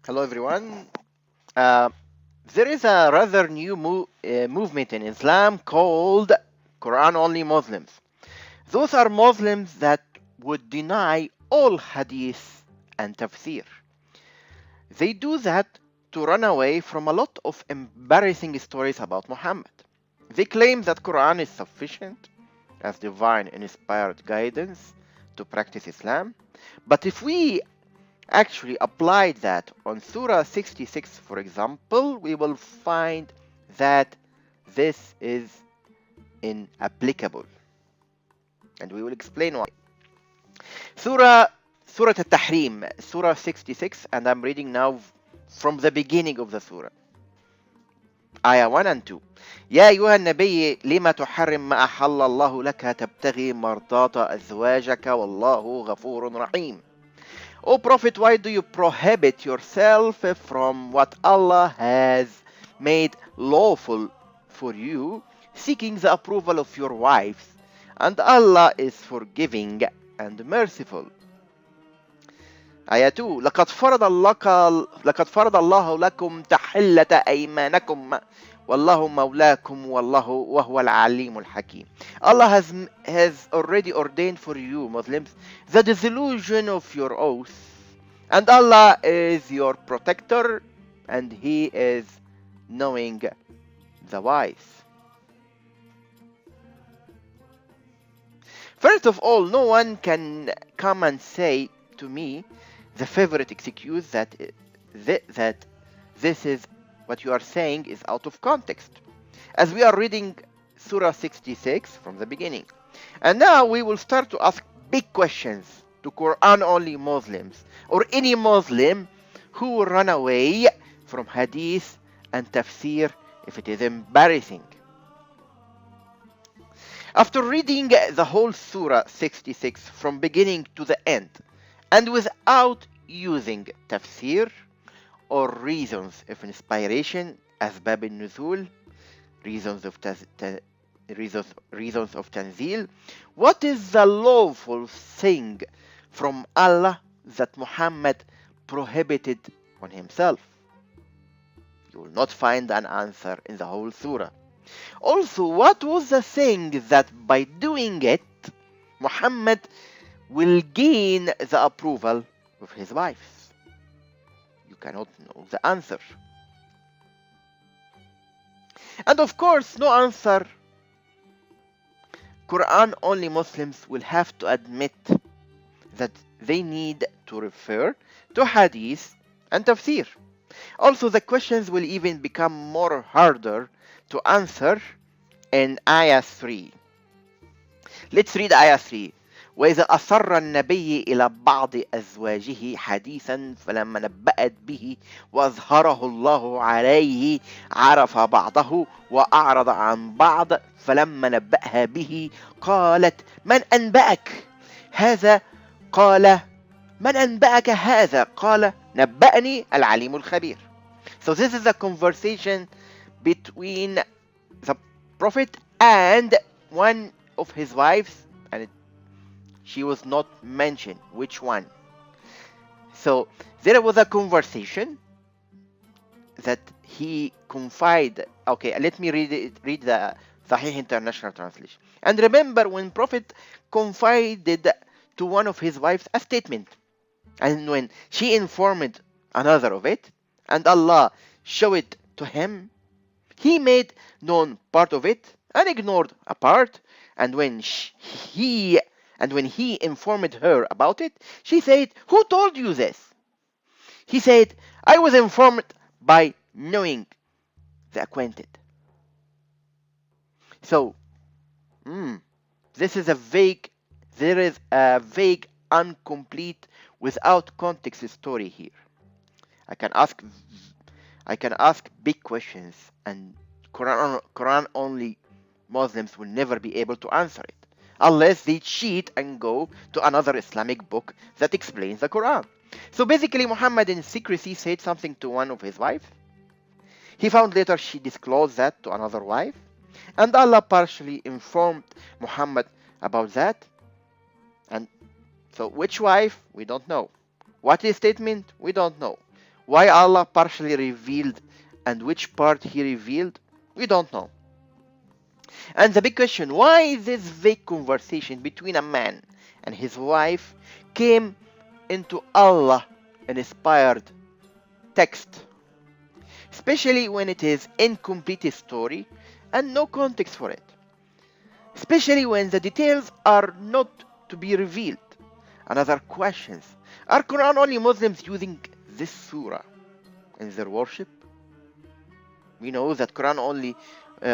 Hello, everyone. Uh, there is a rather new movement in Islam called Quran only Muslims. Those are Muslims that would deny all Hadith and TAFSIR. They do that to run away from a lot of embarrassing stories about Muhammad. They claim that Quran is sufficient as divine inspired guidance to practice Islam. But if we actually applied that on Surah 66, for example, we will find that this is inapplicable. And we will explain why. Surah Surah Al-Tahrim, Surah 66, and I'm reading now from the beginning of the Surah. آية 1 and 2. يا أيها النبي لما تحرم ما أحل الله لك تبتغي مرضات أزواجك والله غفور رحيم. O Prophet, why do you prohibit yourself from what Allah has made lawful for you, seeking the approval of your wives? And Allah is forgiving and merciful. آية 2 لقد فرض الله لكم تحلة أيمانكم والله مولاكم والله وهو العليم الحكيم. Allah has already ordained for you, Muslims, the dissolution of your oath, and Allah is your protector, and He is knowing the wise. First of all, no one can come and say to me the favorite excuse that this is what you are saying is out of context, as we are reading Surah 66 from the beginning. And now we will start to ask big questions to Quran only Muslims or any Muslim who will run away from Hadith and Tafsir if it is embarrassing. After reading the whole Surah 66 from beginning to the end, and without using tafsir or reasons of inspiration, asbab al-nuzul, reasons of tanzil, what is the lawful thing from Allah that Muhammad prohibited on himself? You will not find an answer in the whole surah. Also, what was the thing that by doing it, Muhammad will gain the approval of his wives? You cannot know the answer. And of course, no answer. Quran only Muslims will have to admit that they need to refer to Hadith and Tafsir. Also, the questions will even become more harder to answer in Ayah 3. Let's read Ayah 3. وإذا أصر النبي إلى بعض أزواجه حديثا فلما نبأت به وأظهره الله عليه عرف بعضه وأعرض عن بعض فلما نبأها به قالت من أنبأك هذا قال من أنبأك هذا قال نبأني العليم الخبير. So this is a conversation between the Prophet and one of his wives, and she was not mentioned which one. So there was a conversation that he confided. Okay, let me read the Sahih International Translation. And remember, when Prophet confided to one of his wives a statement, and when she informed another of it, and Allah showed it to him, he made known part of it and ignored a part. And when he informed her about it, she said, "Who told you this?" He said, "I was informed by knowing the acquainted." So, this is there is a vague, incomplete, without context story here. I can ask big questions, and Quran only Muslims will never be able to answer it unless they cheat and go to another Islamic book that explains the Quran. So basically, Muhammad in secrecy said something to one of his wives. He found later she disclosed that to another wife, and Allah partially informed Muhammad about that. And so which wife? We don't know. What is statement? We don't know. Why Allah partially revealed and which part He revealed, we don't know. And the big question, why this vague conversation between a man and his wife came into Allah inspired text, especially when it is incomplete story and no context for it, especially when the details are not to be revealed. Another questions, are Quran only Muslims using this surah in their worship? We know that Quran only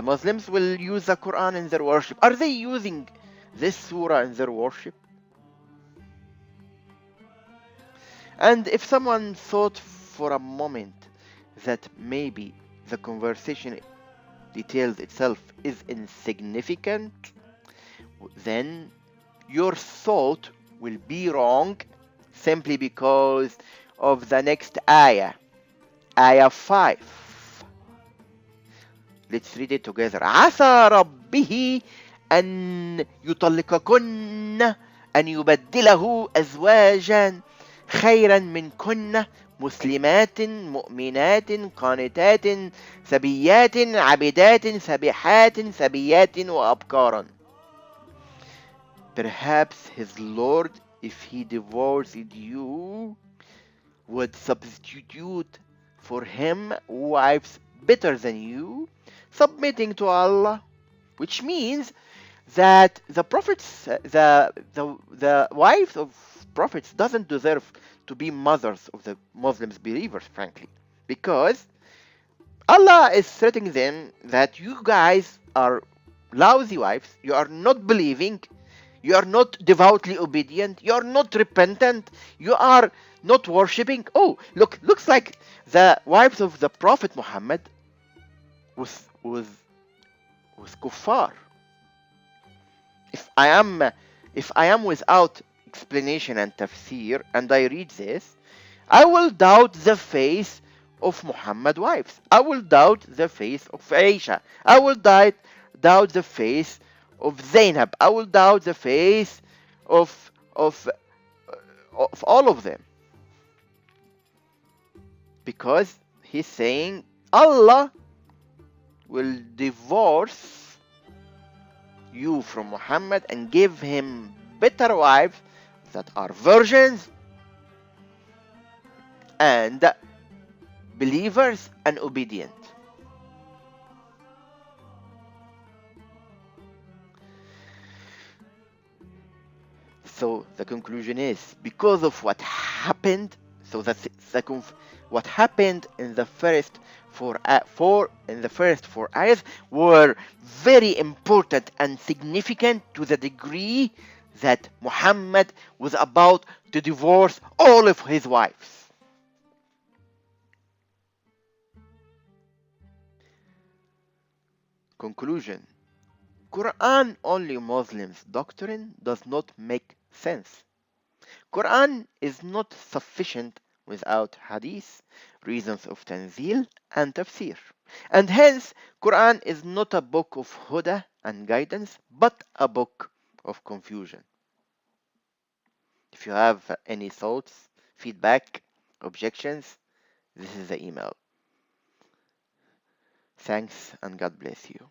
Muslims will use the Quran in their worship. Are they using this surah in their worship? And if someone thought for a moment that maybe the conversation details itself is insignificant, then your thought will be wrong simply because of the next ayah, ayah 5. Let's read it together. عسى ربه أن يطلقكن أن يبدله أزواجا خيرا منكن مسلمات مؤمنات قانتات سبيات عبدات سبيحات سبيات وأبكارا. Perhaps his Lord, if he divorced you, would substitute for him wives better than you, submitting to Allah, which means that the prophets, the wives of prophets doesn't deserve to be mothers of the Muslims believers, frankly, because Allah is threatening them that you guys are lousy wives, you are not believing, you are not devoutly obedient, you are not repentant, you are not worshipping. Oh, looks like the wives of the Prophet Muhammad was kuffar. If I am without explanation and tafsir and I read this, I will doubt the faith of Muhammad wives. I will doubt the faith of Aisha. I will doubt the faith of Zainab. I will doubt the faith of all of them, because he's saying Allah will divorce you from Muhammad and give him better wives that are virgins and believers and obedient. So the conclusion is, because of what happened, so that's what happened in the first four ayahs were very important and significant to the degree that Muhammad was about to divorce all of his wives. Conclusion: Quran only Muslims doctrine does not make sense. Quran is not sufficient without hadith, reasons of tanzil and tafsir. And hence, Quran is not a book of huda and guidance, but a book of confusion. If you have any thoughts, feedback, objections, this is the email. Thanks and God bless you.